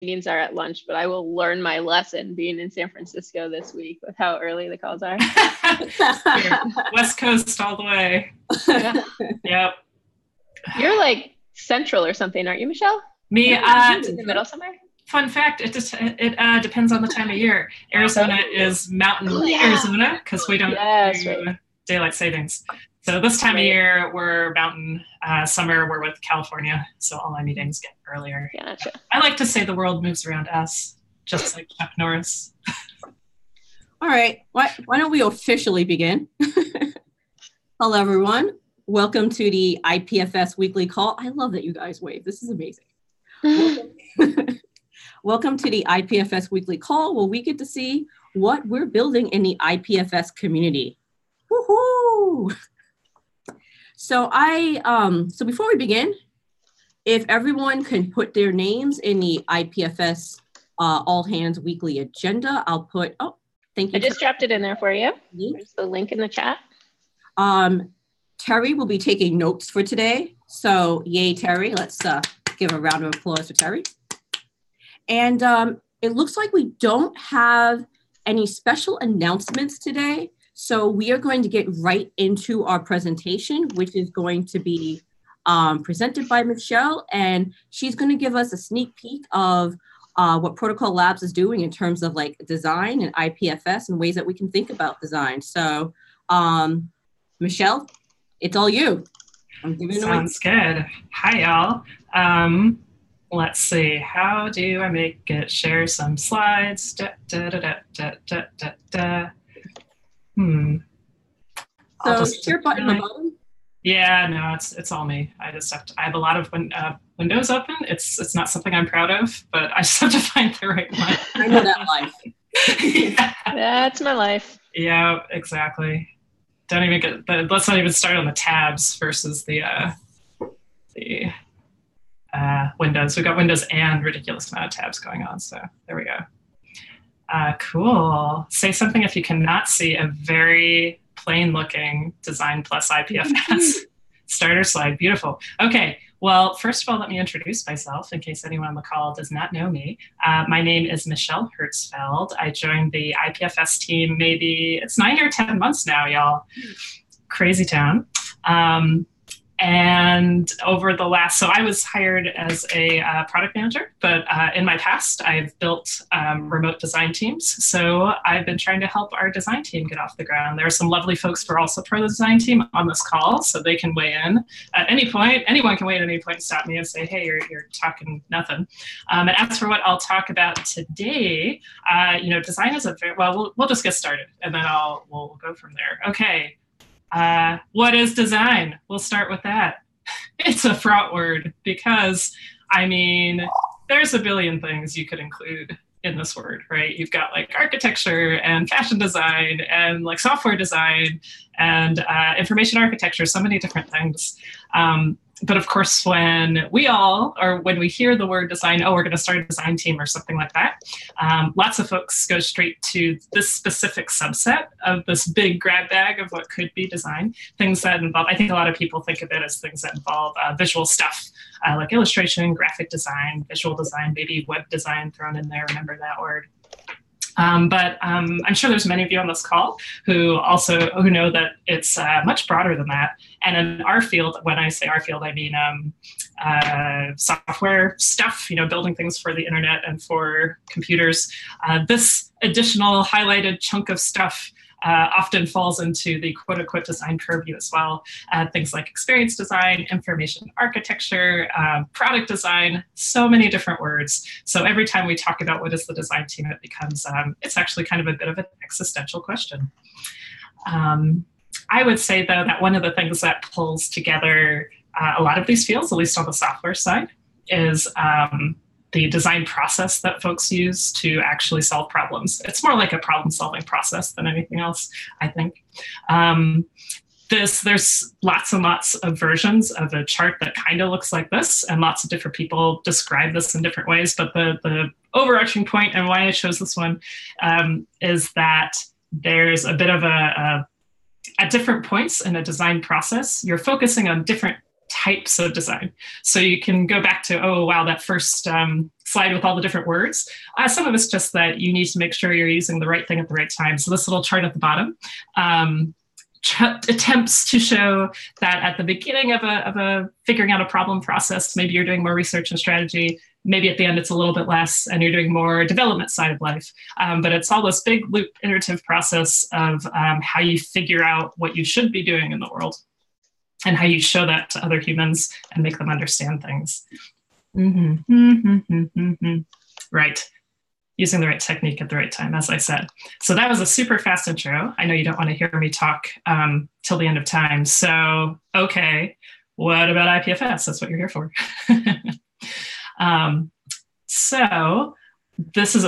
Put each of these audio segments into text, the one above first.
meetings are at lunch, but I will learn my lesson being in San Francisco this week with how early the calls are. West Coast all the way. Yeah. Yep. You're like central or something, aren't you, Michelle? Me, in the middle somewhere. Fun fact, it depends on the time of year. Arizona is mountain Arizona because we don't do daylight savings. So this time of year, we're mountain. Summer, we're with California. So all my meetings get earlier. Gotcha. I like to say the world moves around us, just like Chuck Norris. All right. Why don't we officially begin? Hello, everyone. Welcome to the IPFS weekly call. I love that you guys wave. This is amazing. Welcome to the IPFS weekly call, where we get to see what we're building in the IPFS community. Woohoo! So so before we begin, if everyone can put their names in the IPFS all hands weekly agenda, I'll put, thank you. I just dropped it in there for you. There's the link in the chat. Terry will be taking notes for today. So yay, Terry. Let's give a round of applause for Terry. And it looks like we don't have any special announcements today. So we are going to get right into our presentation, which is going to be presented by Michelle. And she's going to give us a sneak peek of what Protocol Labs is doing in terms of like design and IPFS and ways that we can think about design. So Michelle, it's all you. Sounds good. Hi, y'all. Let's see. How do I make it? Share some slides. So share button on the bottom. Yeah, no, it's all me. I have a lot of windows open. It's not something I'm proud of, but I just have to find the right one. I know that life. Yeah. That's my life. Yeah, exactly. Let's not even start on the tabs versus the Windows. We've got Windows and ridiculous amount of tabs going on. So there we go. Cool. Say something if you cannot see a very plain looking design plus IPFS starter slide. Beautiful. Okay. Well, first of all, let me introduce myself in case anyone on the call does not know me. My name is Michelle Hertzfeld. I joined the IPFS team it's 9 or 10 months now, y'all. Crazy town. And over the so I was hired as a product manager, but in my past, I've built remote design teams. So I've been trying to help our design team get off the ground. There are some lovely folks who are also part of the design team on this call, so they can weigh in at any point. Anyone can weigh in at any point and stop me and say, hey, you're talking nothing. And as for what I'll talk about today, design is we'll just get started and then we'll go from there. Okay. What is design? We'll start with that. It's a fraught word because, there's a billion things you could include in this word, right? You've got like architecture and fashion design and like software design and information architecture, so many different things. But of course, when we hear the word design, we're going to start a design team or something like that. Lots of folks go straight to this specific subset of this big grab bag of what could be design. Things that involve, I think a lot of people think of it as things that involve visual stuff, like illustration, graphic design, visual design, maybe web design thrown in there, remember that word. But I'm sure there's many of you on this call who know that it's much broader than that. And in our field, when I say our field, I mean software stuff, building things for the internet and for computers. This additional highlighted chunk of stuff often falls into the quote-unquote design purview as well. Things like experience design, information architecture, product design, so many different words. So every time we talk about what is the design team, it becomes, it's actually kind of a bit of an existential question. I would say, though, that one of the things that pulls together a lot of these fields, at least on the software side, is the design process that folks use to actually solve problems. It's more like a problem-solving process than anything else, I think. There's lots and lots of versions of a chart that kind of looks like this, and lots of different people describe this in different ways, but the overarching point and why I chose this one is that there's a bit of at different points in a design process, you're focusing on different types of design. So you can go back to, oh, wow, that first slide with all the different words. Some of it's just that you need to make sure you're using the right thing at the right time. So this little chart at the bottom attempts to show that at the beginning of a figuring out a problem process, maybe you're doing more research and strategy. Maybe at the end it's a little bit less and you're doing more development side of life. But it's all this big loop iterative process of how you figure out what you should be doing in the world and how you show that to other humans and make them understand things. Right. Using the right technique at the right time, as I said. So that was a super fast intro. I know you don't want to hear me talk till the end of time. So, okay, what about IPFS? That's what you're here for. So this is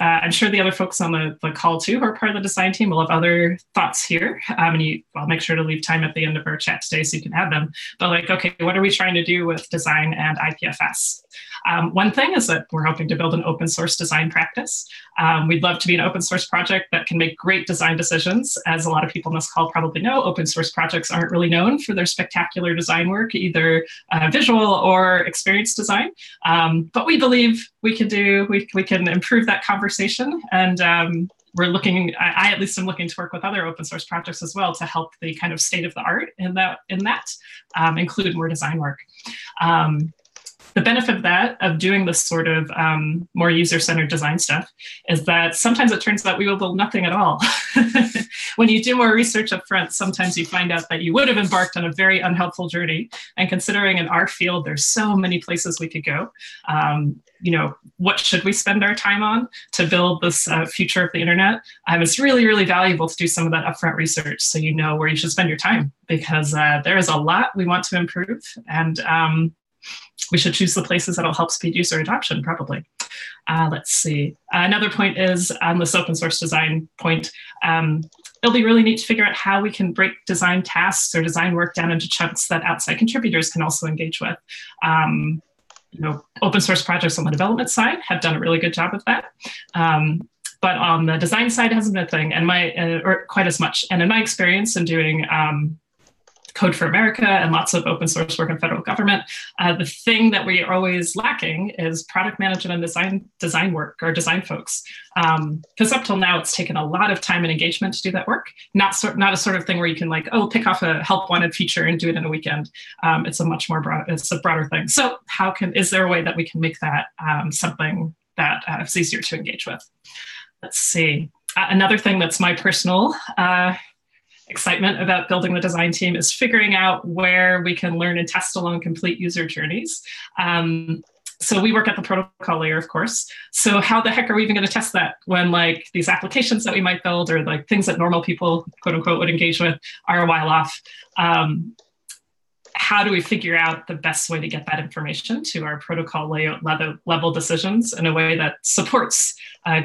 I'm sure the other folks on the call too who are part of the design team will have other thoughts here. And I'll make sure to leave time at the end of our chat today so you can have them. But like, okay, what are we trying to do with design and IPFS? One thing is that we're hoping to build an open source design practice. We'd love to be an open source project that can make great design decisions. As a lot of people on this call probably know, open source projects aren't really known for their spectacular design work, either visual or experience design. But we believe we can improve that conversation. And we're looking, I at least am looking to work with other open source projects as well to help the kind of state of the art in that include more design work. The benefit of that, of doing this sort of more user-centered design stuff, is that sometimes it turns out we will build nothing at all. When you do more research up front, sometimes you find out that you would have embarked on a very unhelpful journey. And considering in our field, there's so many places we could go. What should we spend our time on to build this future of the internet? It's really, really valuable to do some of that upfront research so you know where you should spend your time, because there is a lot we want to improve. And we should choose the places that'll help speed user adoption, probably. Let's see. Another point is on this open source design point, it'll be really neat to figure out how we can break design tasks or design work down into chunks that outside contributors can also engage with. Open source projects on the development side have done a really good job of that. But on the design side, it hasn't been a thing, or quite as much. And in my experience in doing Code for America and lots of open source work in federal government, the thing that we are always lacking is product management and design work, or design folks. Because up till now, it's taken a lot of time and engagement to do that work. Not a sort of thing where you can pick off a help wanted feature and do it in a weekend. It's a much more it's a broader thing. So is there a way that we can make that something that is easier to engage with? Let's see. Another thing that's my personal excitement about building the design team is figuring out where we can learn and test along complete user journeys. So we work at the protocol layer, of course. So how the heck are we even going to test that when these applications that we might build, or things that normal people, quote unquote, would engage with are a while off? How do we figure out the best way to get that information to our protocol layout level decisions in a way that supports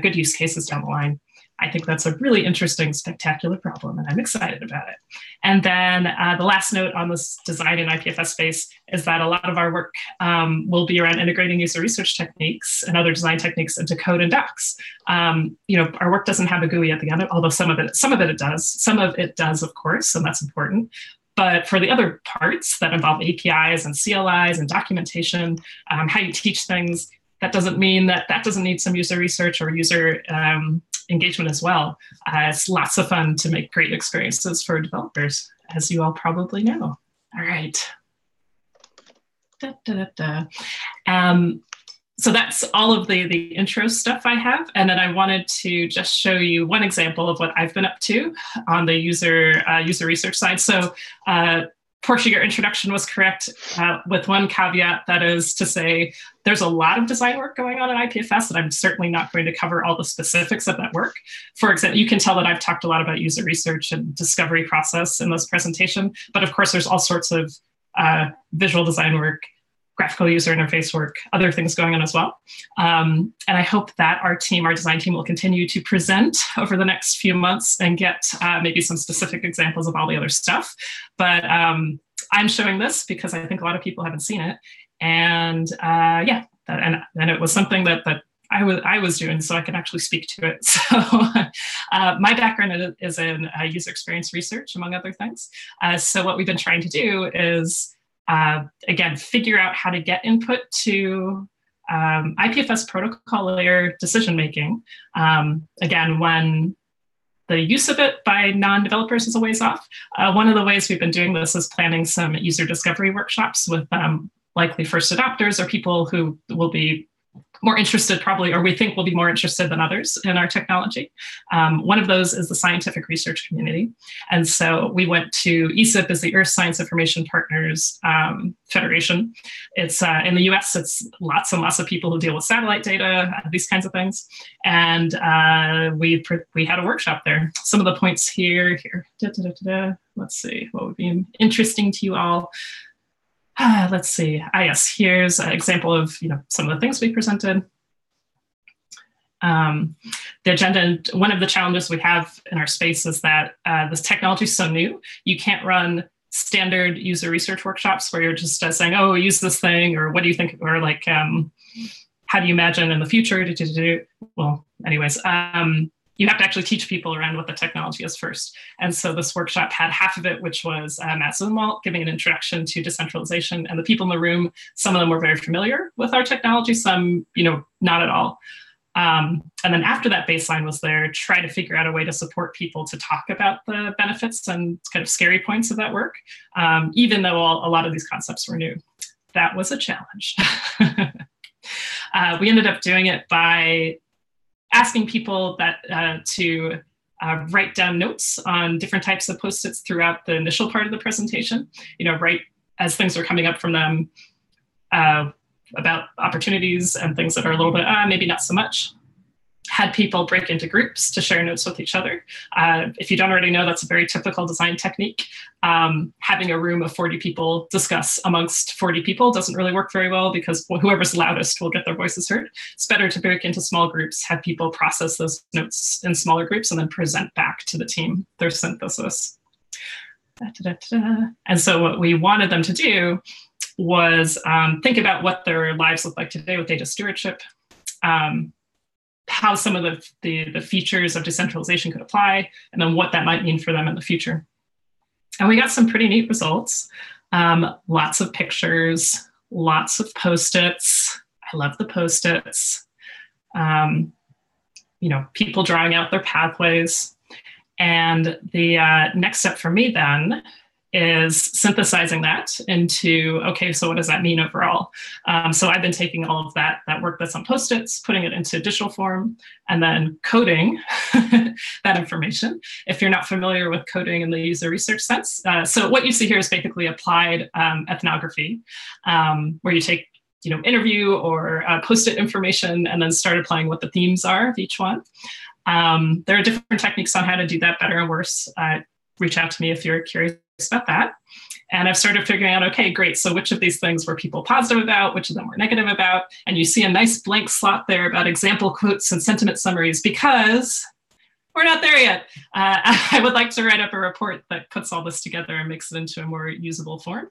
good use cases down the line? I think that's a really interesting, spectacular problem, and I'm excited about it. And then the last note on this design and IPFS space is that a lot of our work will be around integrating user research techniques and other design techniques into code and docs. Our work doesn't have a GUI at the end, although some of it it does. Some of it does, of course, and that's important. But for the other parts that involve APIs and CLIs and documentation, how you teach things, that doesn't mean that doesn't need some user research or user engagement as well. It's lots of fun to make great experiences for developers, as you all probably know. All right. So that's all of the intro stuff I have. And then I wanted to just show you one example of what I've been up to on the user research side. So Portia, your introduction was correct with one caveat, that is to say, there's a lot of design work going on in IPFS, and I'm certainly not going to cover all the specifics of that work. For example, you can tell that I've talked a lot about user research and discovery process in this presentation, but of course there's all sorts of visual design work, graphical user interface work, other things going on as well. And I hope that our design team will continue to present over the next few months and get maybe some specific examples of all the other stuff. But I'm showing this because I think a lot of people haven't seen it. And and it was something that I was doing, so I can actually speak to it. So My background is in user experience research, among other things. So what we've been trying to do is, again, figure out how to get input to IPFS protocol layer decision-making. Again, when the use of it by non-developers is a ways off. One of the ways we've been doing this is planning some user discovery workshops with likely first adopters or people who will be more interested probably, or we think will be more interested than others in our technology. One of those is the scientific research community. And so we went to ESIP, is the Earth Science Information Partners Federation. It's in the US, it's lots and lots of people who deal with satellite data, these kinds of things. And we had a workshop there. Some of the points here. Let's see, what would be interesting to you all. Let's see. Yes, here's an example of some of the things we presented. The agenda, and one of the challenges we have in our space is that this technology is so new. You can't run standard user research workshops where you're just saying, "Oh, use this thing," or "What do you think?" or like, "How do you imagine in the future?" Well, anyways. You have to actually teach people around what the technology is first. And so this workshop had half of it, which was Matt Zumwalt giving an introduction to decentralization. And the people in the room, some of them were very familiar with our technology, some, not at all. And then after that baseline was there, try to figure out a way to support people to talk about the benefits and kind of scary points of that work, even though a lot of these concepts were new. That was a challenge. We ended up doing it by asking people to write down notes on different types of Post-its throughout the initial part of the presentation, right as things are coming up from them about opportunities and things that are a little bit, maybe not so much. Had people break into groups to share notes with each other. If you don't already know, that's a very typical design technique. Having a room of 40 people discuss amongst 40 people doesn't really work very well because whoever's loudest will get their voices heard. It's better to break into small groups, have people process those notes in smaller groups, and then present back to the team their synthesis. And so what we wanted them to do was think about what their lives look like today with data stewardship, how some of the features of decentralization could apply, and then what that might mean for them in the future. And we got some pretty neat results. Lots of pictures, lots of Post-its. I love the Post-its. People drawing out their pathways. And the next step for me then is synthesizing that into, okay, so what does that mean overall? So I've been taking all of that work that's on Post-its, putting it into digital form, and then coding that information. If you're not familiar with coding in the user research sense, so what you see here is basically applied ethnography, where you take interview or Post-it information and then start applying what the themes are of each one. There are different techniques on how to do that better and worse. Reach out to me if you're curious about that. And I've started figuring out, okay, great. So which of these things were people positive about? Which of them were negative about? And you see a nice blank slot there about example quotes and sentiment summaries because we're not there yet. I would like to write up a report that puts all this together and makes it into a more usable form.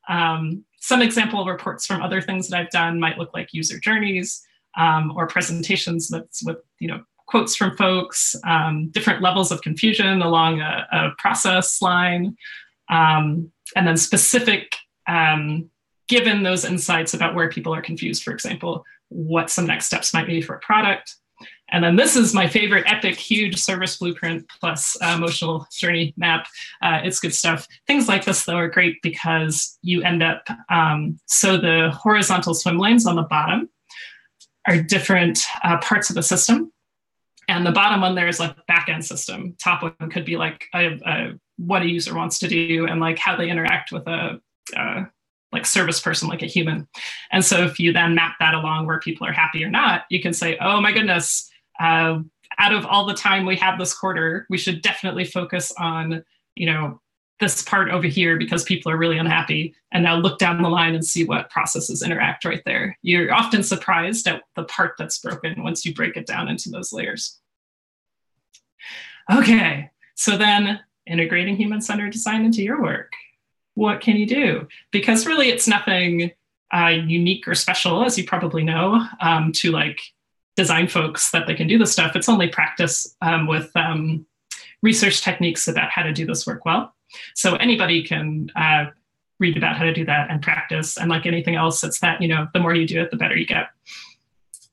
Some example reports from other things that I've done might look like user journeys or presentations that's with, quotes from folks, different levels of confusion along a process line, and then specific, given those insights about where people are confused, for example, what some next steps might be for a product. And then this is my favorite epic, huge service blueprint plus emotional journey map. It's good stuff. Things like this, though, are great because you end up, so the horizontal swim lanes on the bottom are different parts of the system. And the bottom one there is like back-end system. Top one could be like what a user wants to do and like how they interact with a like service person, like a human. And so if you then map that along where people are happy or not, you can say, oh my goodness, out of all the time we have this quarter, we should definitely focus on, this part over here because people are really unhappy. And now look down the line and see what processes interact right there. You're often surprised at the part that's broken once you break it down into those layers. Okay, so then integrating human-centered design into your work. What can you do? Because really it's nothing unique or special, as you probably know, to like design folks that they can do this stuff. It's only practice with research techniques about how to do this work well. So anybody can read about how to do that and practice. And like anything else, it's that, the more you do it, the better you get.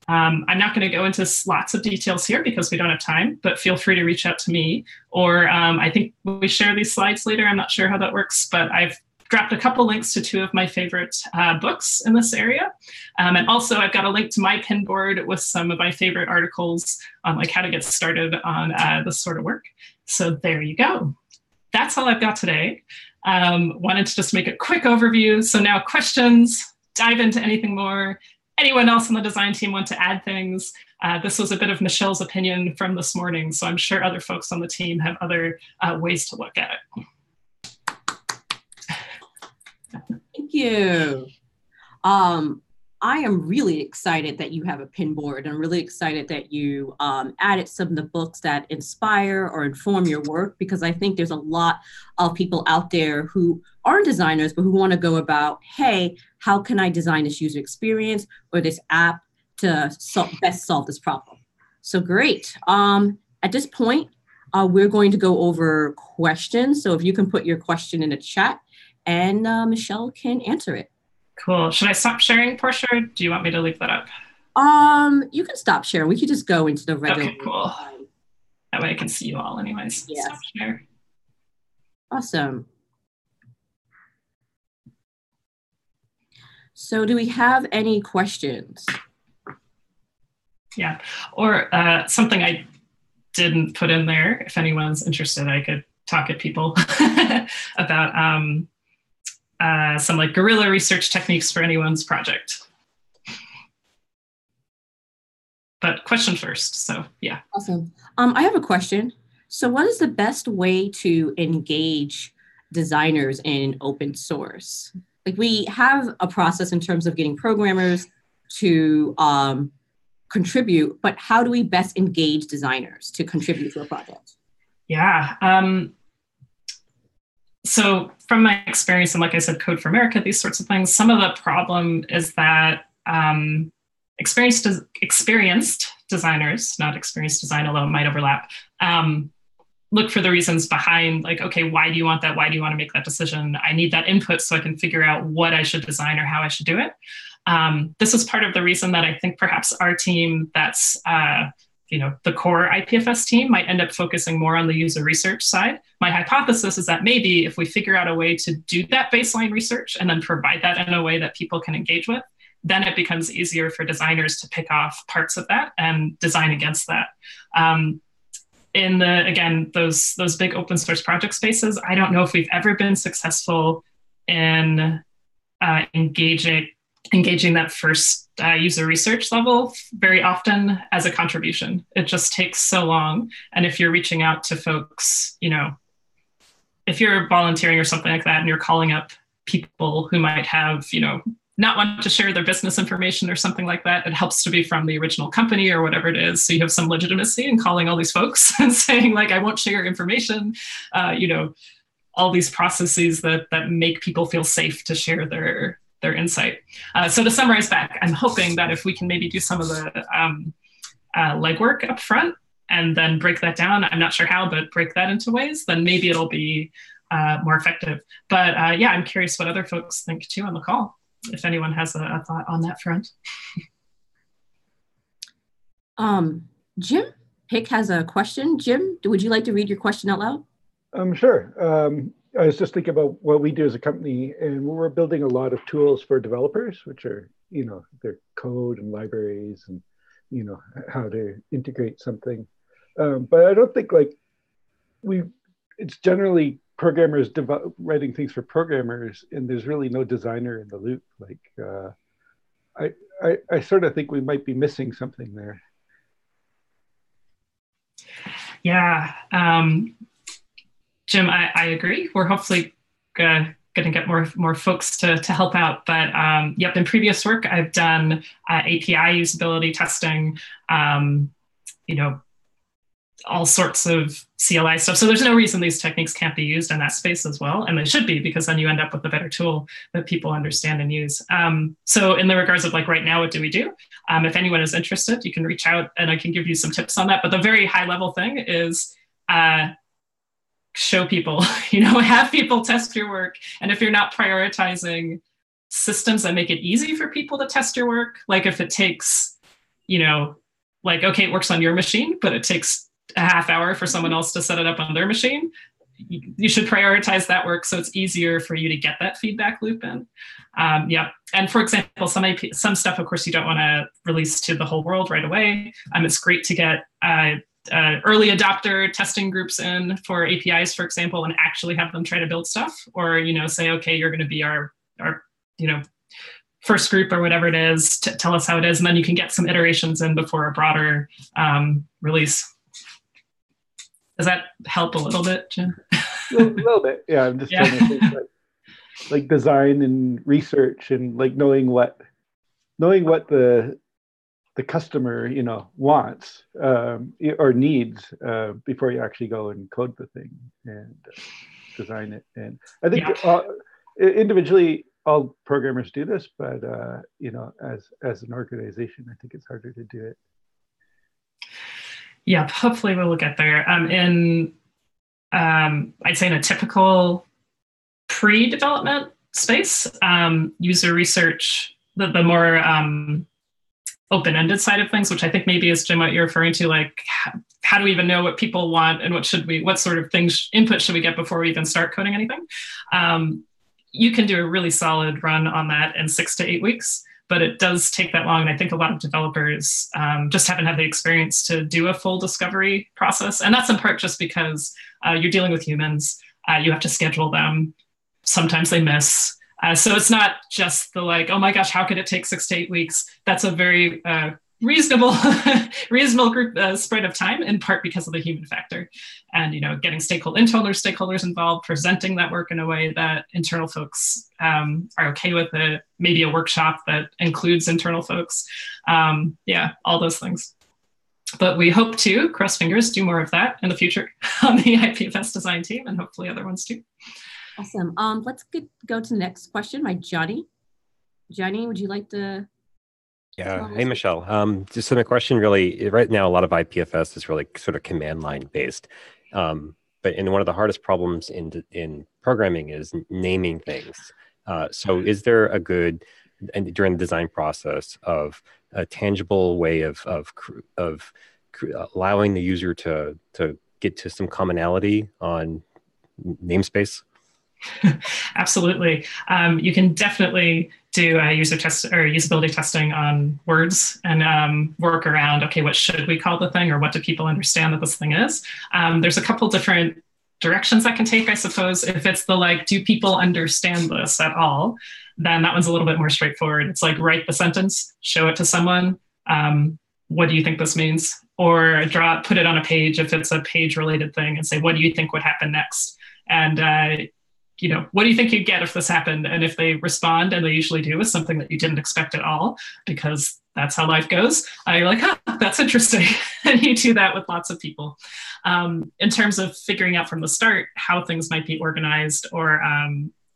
I'm not going to go into lots of details here because we don't have time, but feel free to reach out to me. Or I think we share these slides later. I'm not sure how that works, but I've dropped a couple links to 2 of my favorite books in this area. And also I've got a link to my pin board with some of my favorite articles on like how to get started on this sort of work. So there you go. That's all I've got today. Wanted to just make a quick overview. So now questions, dive into anything more. Anyone else on the design team want to add things? This was a bit of Michelle's opinion from this morning, so I'm sure other folks on the team have other ways to look at it. Thank you. I am really excited that you have a pin board. I'm really excited that you added some of the books that inspire or inform your work, because I think there's a lot of people out there who aren't designers, but who want to go about, hey, how can I design this user experience or this app to best solve this problem? So great. At this point, we're going to go over questions. So if you can put your question in the chat and Michelle can answer it. Cool. Should I stop sharing, Portia, or do you want me to leave that up? You can stop sharing. We could just go into the regular. Okay, cool. That way I can see you all anyways. Yes. Stop share. Awesome. So do we have any questions? Yeah, or something I didn't put in there. If anyone's interested, I could talk at people about some like guerrilla research techniques for anyone's project. But question first, so yeah. Awesome. I have a question. So what is the best way to engage designers in open source? Like we have a process in terms of getting programmers to contribute, but how do we best engage designers to contribute to a project? Yeah. So from my experience, and like I said, Code for America, these sorts of things, some of the problem is that experienced designers, not experienced design, although it might overlap, look for the reasons behind, like, okay, why do you want that? Why do you want to make that decision? I need that input so I can figure out what I should design or how I should do it. This is part of the reason that I think perhaps our team that's the core IPFS team might end up focusing more on the user research side. My hypothesis is that maybe if we figure out a way to do that baseline research and then provide that in a way that people can engage with, then it becomes easier for designers to pick off parts of that and design against that. In those big open source project spaces, I don't know if we've ever been successful in engaging that first user research level very often as a contribution. It just takes so long. And if you're reaching out to folks, if you're volunteering or something like that, and you're calling up people who might have, not want to share their business information or something like that, it helps to be from the original company or whatever it is. So you have some legitimacy in calling all these folks and saying like, I won't share your information, all these processes that make people feel safe to share their insight. So to summarize back, I'm hoping that if we can maybe do some of the legwork up front and then break that down, I'm not sure how, but break that into ways, then maybe it'll be more effective. But yeah, I'm curious what other folks think too on the call, if anyone has a thought on that front. Jim Pick has a question. Jim, would you like to read your question out loud? Sure. I was just thinking about what we do as a company, and we're building a lot of tools for developers, which are, their code and libraries and, how to integrate something. But I don't think it's generally programmers writing things for programmers, and there's really no designer in the loop. I sort of think we might be missing something there. Yeah. Jim, I agree. We're hopefully going to get more folks to help out. But yep, in previous work, I've done API usability testing, all sorts of CLI stuff. So there's no reason these techniques can't be used in that space as well. And they should be, because then you end up with a better tool that people understand and use. So in the regards of like right now, what do we do? If anyone is interested, you can reach out and I can give you some tips on that. But the very high level thing is show people, have people test your work. And if you're not prioritizing systems that make it easy for people to test your work, like if it takes, like, okay, it works on your machine, but it takes a half hour for someone else to set it up on their machine, you should prioritize that work so it's easier for you to get that feedback loop in. Yeah. And for example, some stuff, of course, you don't want to release to the whole world right away. It's great to get early adopter testing groups in for APIs, for example, and actually have them try to build stuff, or, say, okay, you're going to be our first group or whatever it is, to tell us how it is. And then you can get some iterations in before a broader release. Does that help a little bit, Jim? A little bit, yeah. I'm just trying to think like design and research and like knowing what the customer wants or needs before you actually go and code the thing and design it. And I think individually all programmers do this, but as an organization, I think it's harder to do it. Yeah, hopefully we'll get there. I'd say in a typical pre-development space, user research, the more open-ended side of things, which I think maybe is, Jim, what you're referring to, like how do we even know what people want and what sort of things, input should we get before we even start coding anything? You can do a really solid run on that in 6 to 8 weeks. But it does take that long. And I think a lot of developers just haven't had the experience to do a full discovery process. And that's in part just because you're dealing with humans. You have to schedule them. Sometimes they miss. So it's not just the like, oh my gosh, how could it take 6 to 8 weeks? That's a very reasonable group spread of time, in part because of the human factor. And getting internal stakeholders involved, presenting that work in a way that internal folks are okay with it, maybe a workshop that includes internal folks. All those things. But we hope to, cross fingers, do more of that in the future on the IPFS design team, and hopefully other ones too. Awesome. Let's go to the next question by Johnny. Johnny, would you like to? Yeah. Hey, Michelle. So my question really, right now, a lot of IPFS is really sort of command line based. But one of the hardest problems in programming is naming things. So is there a good, and during the design process, of a tangible way of allowing the user to get to some commonality on namespace? Absolutely. You can definitely do user test or usability testing on words and work around, okay, what should we call the thing, or what do people understand that this thing is? There's a couple different directions that can take, I suppose. If it's the like, do people understand this at all? Then that one's a little bit more straightforward. It's like, write the sentence, show it to someone. What do you think this means? Or put it on a page if it's a page related thing, and say, what do you think would happen next? And what do you think you'd get if this happened? And if they respond, and they usually do, with something that you didn't expect at all, because that's how life goes, you're like, that's interesting. And you do that with lots of people. In terms of figuring out from the start how things might be organized or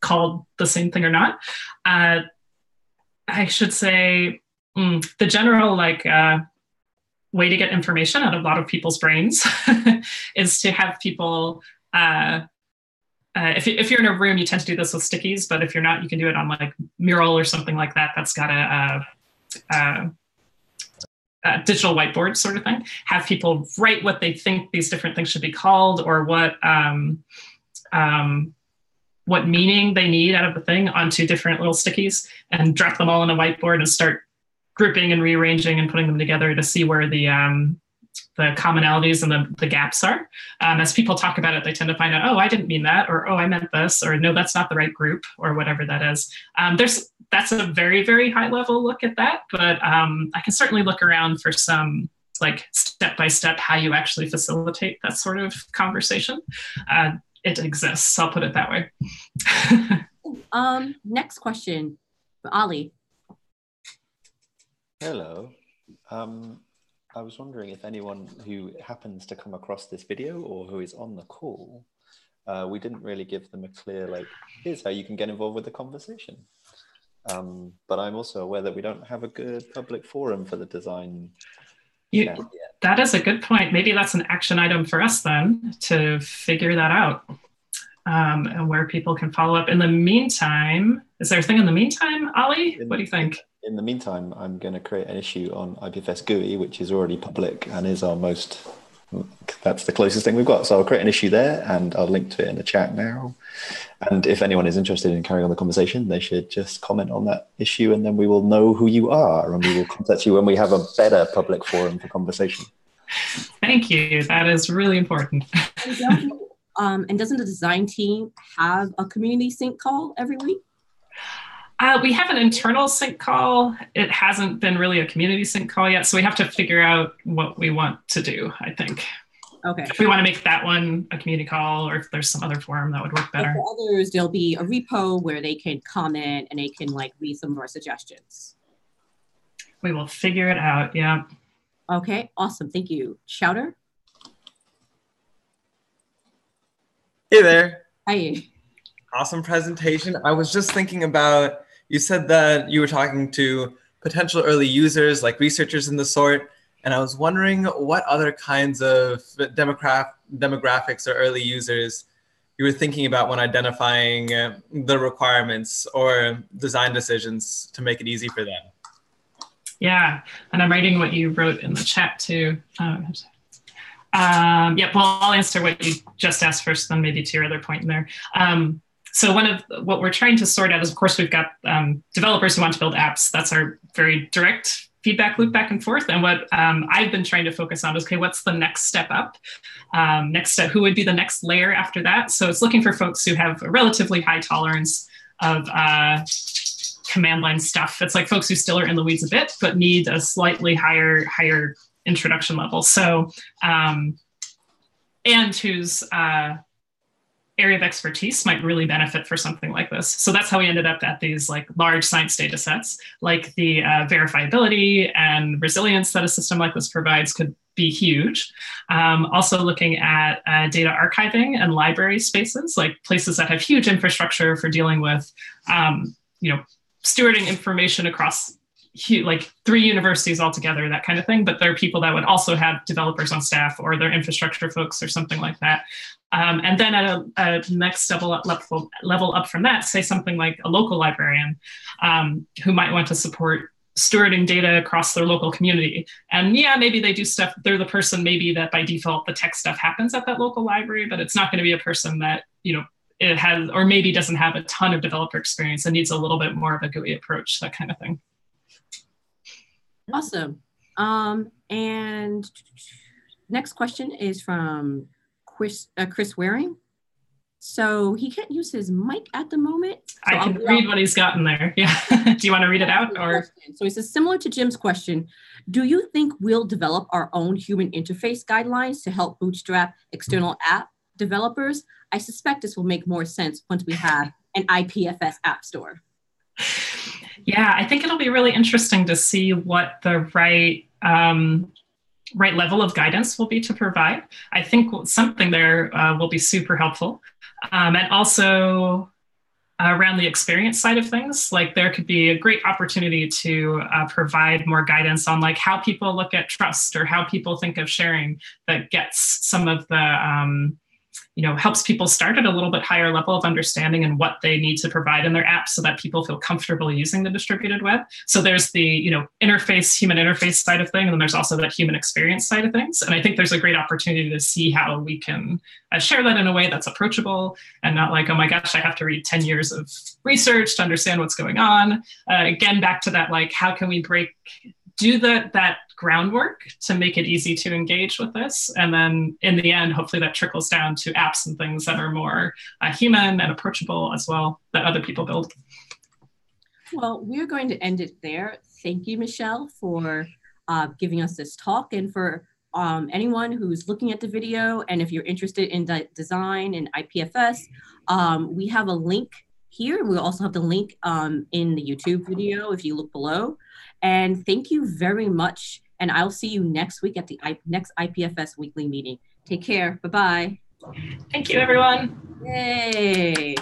called the same thing or not, I should say the general way to get information out of a lot of people's brains is to have people if you're in a room, you tend to do this with stickies, but if you're not, you can do it on like Mural or something like that. That's got a digital whiteboard sort of thing. Have people write what they think these different things should be called, or what meaning they need out of the thing onto different little stickies, and drop them all on a whiteboard and start grouping and rearranging and putting them together to see where the commonalities and the gaps are. As people talk about it, they tend to find out, oh, I didn't mean that, or oh, I meant this, or no, that's not the right group, or whatever that is. That's a very, very high level look at that, but I can certainly look around for some like step-by-step how you actually facilitate that sort of conversation. It exists, so I'll put it that way. Next question, Ali. Hello. I was wondering if anyone who happens to come across this video or who is on the call, we didn't really give them a clear, like, here's how you can get involved with the conversation. But I'm also aware that we don't have a good public forum for the design chat yet. That is a good point. Maybe that's an action item for us then to figure that out, and where people can follow up. In the meantime, is there a thing in the meantime, Ollie? What do you think? In the meantime, I'm going to create an issue on IPFS GUI, which is already public and is our most, that's the closest thing we've got. So I'll create an issue there and I'll link to it in the chat now. And if anyone is interested in carrying on the conversation, they should just comment on that issue and then we will know who you are and we will contact you when we have a better public forum for conversation. Thank you. That is really important. And doesn't the design team have a community sync call every week? We have an internal sync call. It hasn't been really a community sync call yet, so we have to figure out what we want to do, I think. Okay. If we want to make that one a community call, or if there's some other forum that would work better. For others, there'll be a repo where they can comment and they can like read some of our suggestions. We will figure it out, yeah. Okay, awesome, thank you. Shouter? Hey there. Hi. Awesome presentation. I was just thinking about, you said that you were talking to potential early users, like researchers in the sort, and I was wondering what other kinds of demographics or early users you were thinking about when identifying the requirements or design decisions to make it easy for them. Yeah, and I'm writing what you wrote in the chat too. Yeah, well, I'll answer what you just asked first, then maybe to your other point in there. So one of what we're trying to sort out is, of course, we've got developers who want to build apps. That's our very direct feedback loop back and forth. And what I've been trying to focus on is, okay, what's the next step up? Next step, who would be the next layer after that? So it's looking for folks who have a relatively high tolerance of command line stuff. It's like folks who still are in the weeds a bit, but need a slightly higher introduction level. So, and whose area of expertise might really benefit for something like this. So that's how we ended up at these like large science data sets, like the verifiability and resilience that a system like this provides could be huge. Also looking at data archiving and library spaces, like places that have huge infrastructure for dealing with, stewarding information across like 3 universities altogether, that kind of thing. But there are people that would also have developers on staff or their infrastructure folks or something like that. And then at a next level up from that, say something like a local librarian who might want to support stewarding data across their local community. And yeah, maybe they do stuff, they're the person maybe that by default the tech stuff happens at that local library, but it's not going to be a person that, it has, or maybe doesn't have a ton of developer experience and needs a little bit more of a GUI approach, that kind of thing. Awesome. And next question is from Chris Waring. So he can't use his mic at the moment. So I can read what he's got in there. Yeah. Do you want to read it out? Or? So he says, similar to Jim's question, do you think we'll develop our own human interface guidelines to help bootstrap external app developers? I suspect this will make more sense once we have an IPFS app store. Yeah, I think it'll be really interesting to see what the right level of guidance will be to provide. I think something there will be super helpful. And also around the experience side of things, like there could be a great opportunity to provide more guidance on like how people look at trust or how people think of sharing that gets some of the helps people start at a little bit higher level of understanding and what they need to provide in their app so that people feel comfortable using the distributed web. So there's the, human interface side of things, and then there's also that human experience side of things. And I think there's a great opportunity to see how we can share that in a way that's approachable and not like, oh my gosh, I have to read 10 years of research to understand what's going on. Again, back to that, like, how can we do that groundwork to make it easy to engage with this. And then in the end, hopefully that trickles down to apps and things that are more human and approachable as well, that other people build. Well, we're going to end it there. Thank you, Michelle, for giving us this talk, and for anyone who's looking at the video. And if you're interested in the design and IPFS, we have a link here. We'll also have the link in the YouTube video if you look below. And thank you very much, And I'll see you next week at the next IPFS weekly meeting. Take care. Bye-bye. Thank you, everyone. Yay.